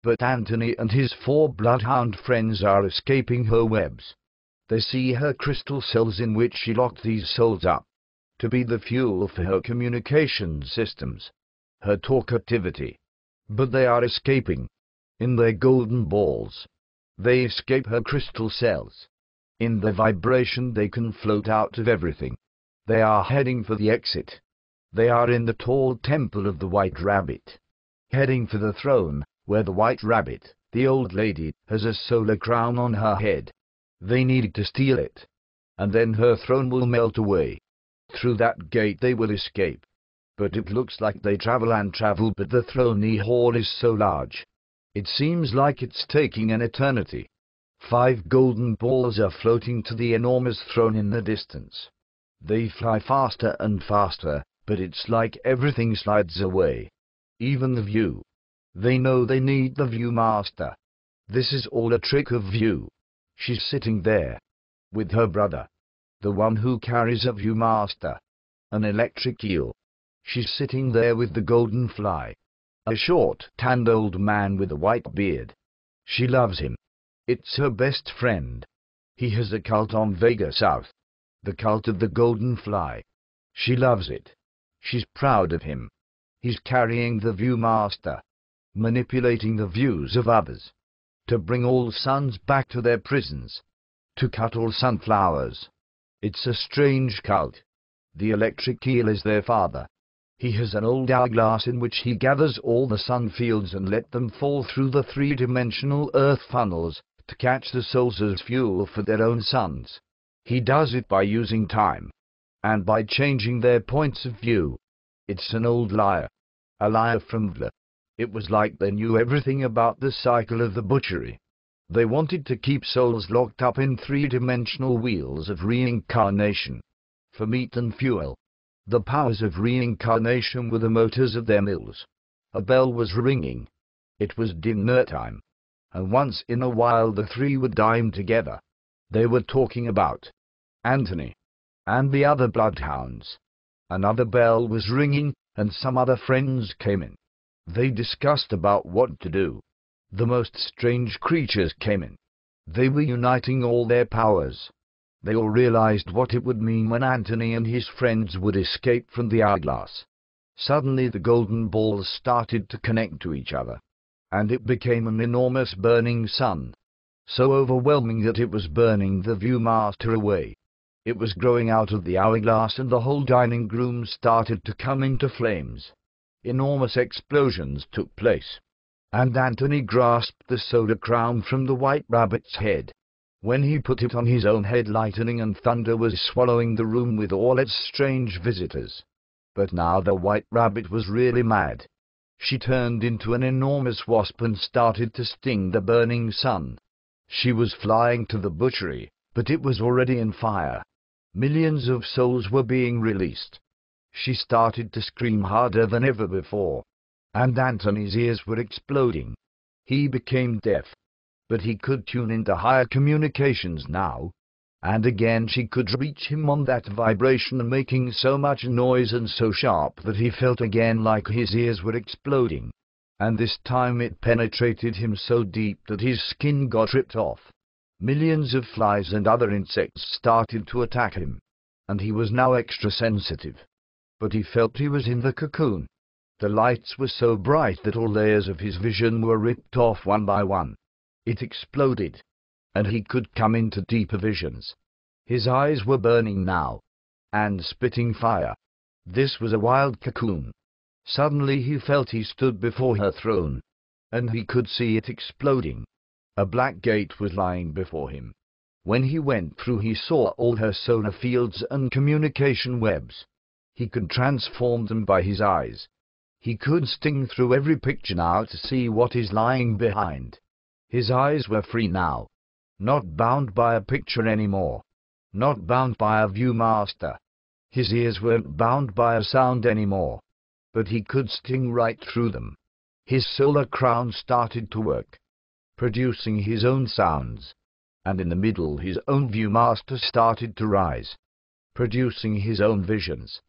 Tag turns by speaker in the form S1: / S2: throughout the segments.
S1: But Anthony and his 4 bloodhound friends are escaping her webs. They see her crystal cells in which she locked these souls up, to be the fuel for her communication systems, her talkativity. But they are escaping. In their golden balls, they escape her crystal cells. In their vibration they can float out of everything. They are heading for the exit. They are in the tall temple of the White Rabbit, heading for the throne, where the White Rabbit, the old lady, has a solar crown on her head. They need to steal it, and then her throne will melt away. Through that gate they will escape. But it looks like they travel and travel, but the throne hall is so large. It seems like it's taking an eternity. 5 golden balls are floating to the enormous throne in the distance. They fly faster and faster, but it's like everything slides away. Even the view. They know they need the Viewmaster. This is all a trick of View. She's sitting there, with her brother, the one who carries a Viewmaster, an electric eel. She's sitting there with the golden fly, a short, tanned old man with a white beard. She loves him. It's her best friend. He has a cult on Vega South, the cult of the golden fly. She loves it. She's proud of him. He's carrying the Viewmaster, manipulating the views of others, to bring all suns back to their prisons, to cut all sunflowers. It's a strange cult. The electric eel is their father. He has an old hourglass in which he gathers all the sun fields and let them fall through the 3-dimensional earth funnels to catch the souls as fuel for their own suns. He does it by using time, and by changing their points of view. It's an old liar. A liar from Vla. It was like they knew everything about the cycle of the butchery. They wanted to keep souls locked up in 3-dimensional wheels of reincarnation, for meat and fuel. The powers of reincarnation were the motors of their mills. A bell was ringing. It was dinner time, and once in a while the 3 would dine together. They were talking about Anthony and the other bloodhounds. Another bell was ringing, and some other friends came in. They discussed about what to do. The most strange creatures came in. They were uniting all their powers. They all realized what it would mean when Anthony and his friends would escape from the hourglass. Suddenly the golden balls started to connect to each other, and it became an enormous burning sun, so overwhelming that it was burning the Viewmaster away. It was growing out of the hourglass, and the whole dining room started to come into flames. Enormous explosions took place, and Anthony grasped the solar crown from the White Rabbit's head. When he put it on his own head, lightning and thunder was swallowing the room with all its strange visitors. But now the White Rabbit was really mad. She turned into an enormous wasp and started to sting the burning sun. She was flying to the butchery, but it was already in fire. Millions of souls were being released. She started to scream harder than ever before, and Anthony's ears were exploding. He became deaf, but he could tune into higher communications now, and again she could reach him on that vibration, making so much noise and so sharp that he felt again like his ears were exploding, and this time it penetrated him so deep that his skin got ripped off. Millions of flies and other insects started to attack him, and he was now extra sensitive. But he felt he was in the cocoon. The lights were so bright that all layers of his vision were ripped off one by one. It exploded, and he could come into deeper visions. His eyes were burning now, and spitting fire. This was a wild cocoon. Suddenly he felt he stood before her throne, and he could see it exploding. A black gate was lying before him. When he went through, he saw all her solar fields and communication webs. He could transform them by his eyes. He could sting through every picture now to see what is lying behind. His eyes were free now, not bound by a picture anymore, not bound by a Viewmaster. His ears weren't bound by a sound anymore, but he could sting right through them. His solar crown started to work, producing his own sounds, and in the middle his own Viewmaster started to rise, producing his own visions.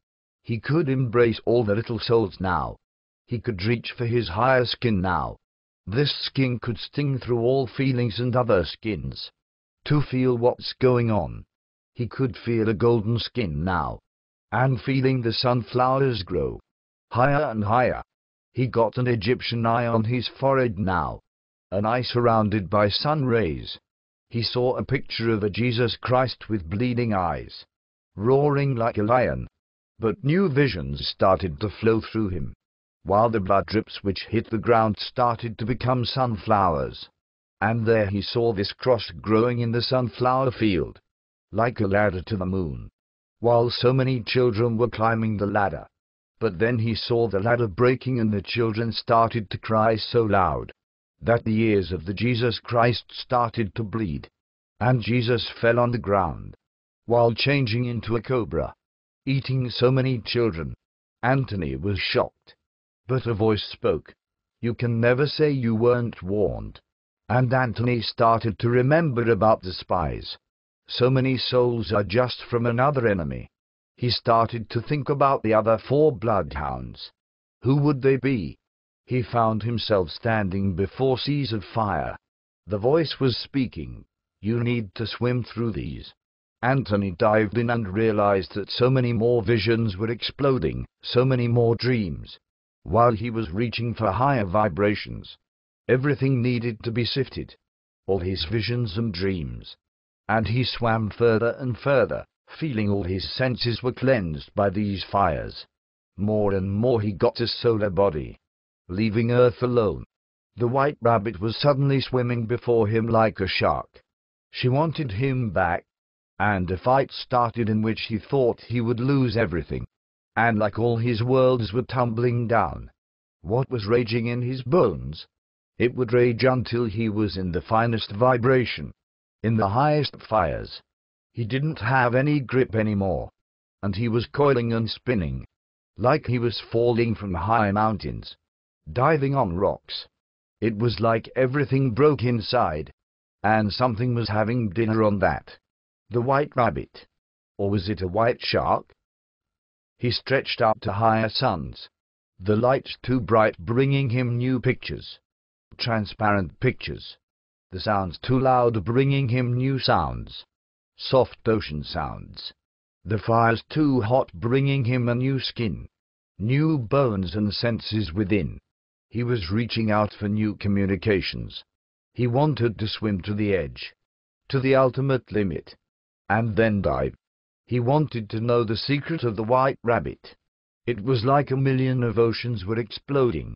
S1: He could embrace all the little souls now. He could reach for his higher skin now. This skin could sting through all feelings and other skins. To feel what's going on. He could feel a golden skin now. And feeling the sunflowers grow. Higher and higher. He got an Egyptian eye on his forehead now. An eye surrounded by sun rays. He saw a picture of a Jesus Christ with bleeding eyes. Roaring like a lion. But new visions started to flow through him. While the blood drips which hit the ground started to become sunflowers. And there he saw this cross growing in the sunflower field. Like a ladder to the moon. While so many children were climbing the ladder. But then he saw the ladder breaking and the children started to cry so loud that the ears of the Jesus Christ started to bleed. And Jesus fell on the ground. While changing into a cobra. Eating so many children. Anthony was shocked. But a voice spoke. You can never say you weren't warned. And Anthony started to remember about the spies. So many souls are just from another enemy. He started to think about the other 4 bloodhounds. Who would they be? He found himself standing before seas of fire. The voice was speaking. You need to swim through these. Anthony dived in and realized that so many more visions were exploding, so many more dreams. While he was reaching for higher vibrations, everything needed to be sifted. All his visions and dreams. And he swam further and further, feeling all his senses were cleansed by these fires. More and more he got a solar body. Leaving Earth alone. The white rabbit was suddenly swimming before him like a shark. She wanted him back. And a fight started in which he thought he would lose everything. And like all his worlds were tumbling down. What was raging in his bones? It would rage until he was in the finest vibration. In the highest fires. He didn't have any grip anymore. And he was coiling and spinning. Like he was falling from high mountains. Diving on rocks. It was like everything broke inside. And something was having dinner on that. The white rabbit. Or was it a white shark? He stretched out to higher suns. The light too bright bringing him new pictures. Transparent pictures. The sounds too loud bringing him new sounds. Soft ocean sounds. The fires too hot bringing him a new skin. New bones and senses within. He was reaching out for new communications. He wanted to swim to the edge. To the ultimate limit. And then dive. He wanted to know the secret of the white rabbit. It was like 1,000,000 of oceans were exploding.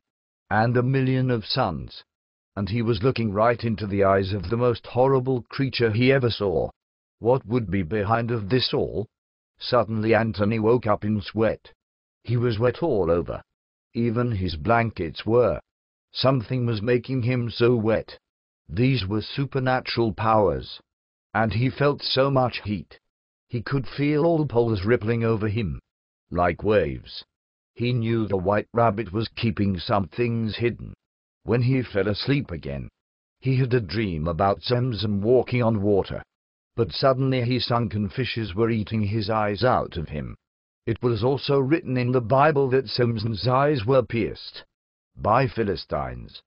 S1: And 1,000,000 of suns. And he was looking right into the eyes of the most horrible creature he ever saw. What would be behind of this all? Suddenly Anthony woke up in sweat. He was wet all over. Even his blankets were. Something was making him so wet. These were supernatural powers. And he felt so much heat. He could feel all the poles rippling over him. Like waves. He knew the white rabbit was keeping some things hidden. When he fell asleep again, he had a dream about Samson walking on water. But suddenly his sunken fishes were eating his eyes out of him. It was also written in the Bible that Samson's eyes were pierced by Philistines.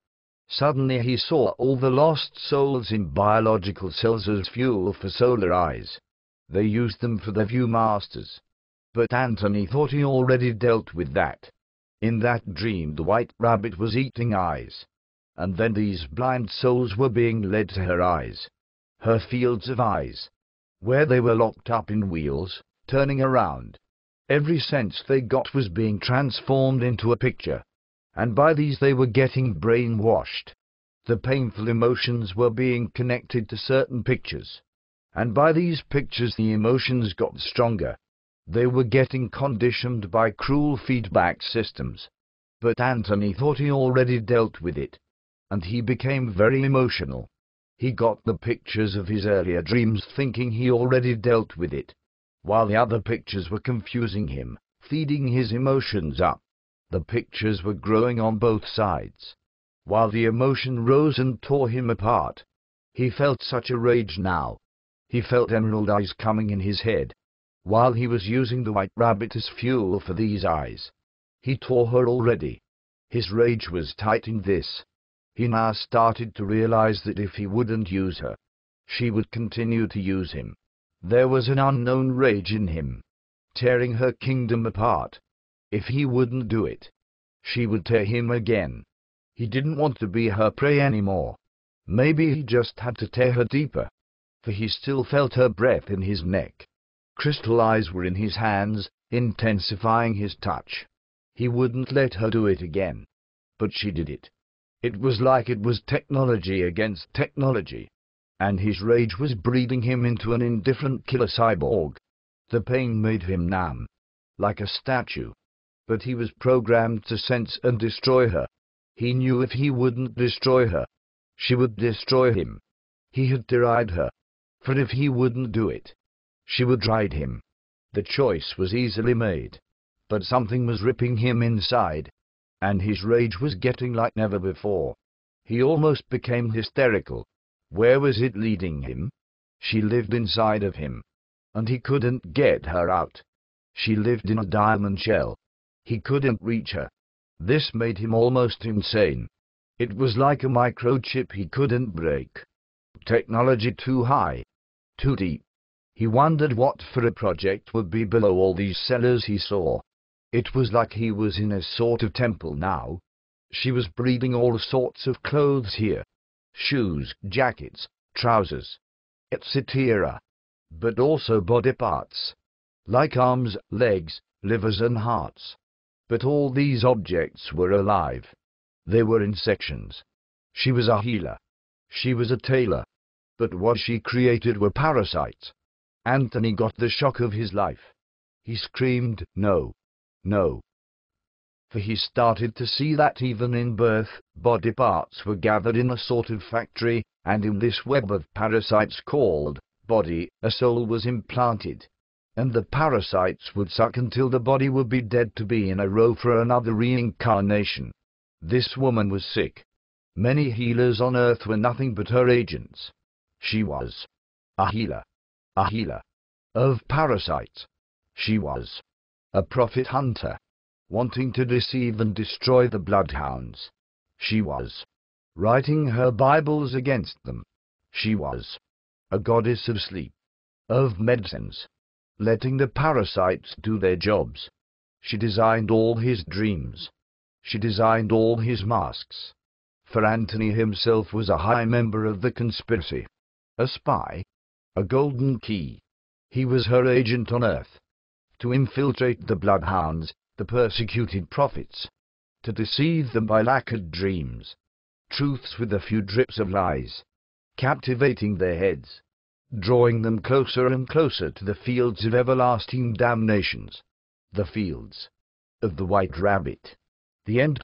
S1: Suddenly he saw all the lost souls in biological cells as fuel for solar eyes. They used them for the viewmasters. But Anthony thought he already dealt with that. In that dream the white rabbit was eating eyes. And then these blind souls were being led to her eyes. Her fields of eyes. Where they were locked up in wheels, turning around. Every sense they got was being transformed into a picture. And by these they were getting brainwashed. The painful emotions were being connected to certain pictures. And by these pictures the emotions got stronger. They were getting conditioned by cruel feedback systems. But Anthony thought he already dealt with it. And he became very emotional. He got the pictures of his earlier dreams thinking he already dealt with it. While the other pictures were confusing him, feeding his emotions up. The pictures were growing on both sides. While the emotion rose and tore him apart. He felt such a rage now. He felt emerald eyes coming in his head. While he was using the white rabbit as fuel for these eyes. He tore her already. His rage was tight in this. He now started to realize that if he wouldn't use her, she would continue to use him. There was an unknown rage in him, tearing her kingdom apart. If he wouldn't do it, she would tear him again. He didn't want to be her prey anymore. Maybe he just had to tear her deeper, for he still felt her breath in his neck. Crystal eyes were in his hands, intensifying his touch. He wouldn't let her do it again. But she did it. It was like it was technology against technology, and his rage was breeding him into an indifferent killer cyborg. The pain made him numb, like a statue. But he was programmed to sense and destroy her. He knew if he wouldn't destroy her, she would destroy him. He had derided her, for if he wouldn't do it, she would ride him. The choice was easily made, but something was ripping him inside, and his rage was getting like never before. He almost became hysterical. Where was it leading him? She lived inside of him, and he couldn't get her out. She lived in a diamond shell. He couldn't reach her. This made him almost insane. It was like a microchip he couldn't break. Technology too high, too deep. He wondered what for a project would be below all these cellars he saw. It was like he was in a sort of temple now. She was breeding all sorts of clothes here. Shoes, jackets, trousers, etc. But also body parts, like arms, legs, livers and hearts. But all these objects were alive. They were in sections. She was a healer. She was a tailor. But what she created were parasites. Anthony got the shock of his life. He screamed, "No, no." For he started to see that even in birth, body parts were gathered in a sort of factory, and in this web of parasites called body, a soul was implanted. And the parasites would suck until the body would be dead to be in a row for another reincarnation. This woman was sick. Many healers on earth were nothing but her agents. She was a healer of parasites. She was a profit hunter, wanting to deceive and destroy the bloodhounds. She was writing her Bibles against them. She was a goddess of sleep, of medicines, letting the parasites do their jobs. She designed all his dreams. She designed all his masks. For Anthony himself was a high member of the conspiracy. A spy. A golden key. He was her agent on earth. To infiltrate the bloodhounds, the persecuted prophets. To deceive them by lacquered dreams. Truths with a few drips of lies. Captivating their heads. Drawing them closer and closer to the fields of everlasting damnations. The fields of the White Rabbit. The end.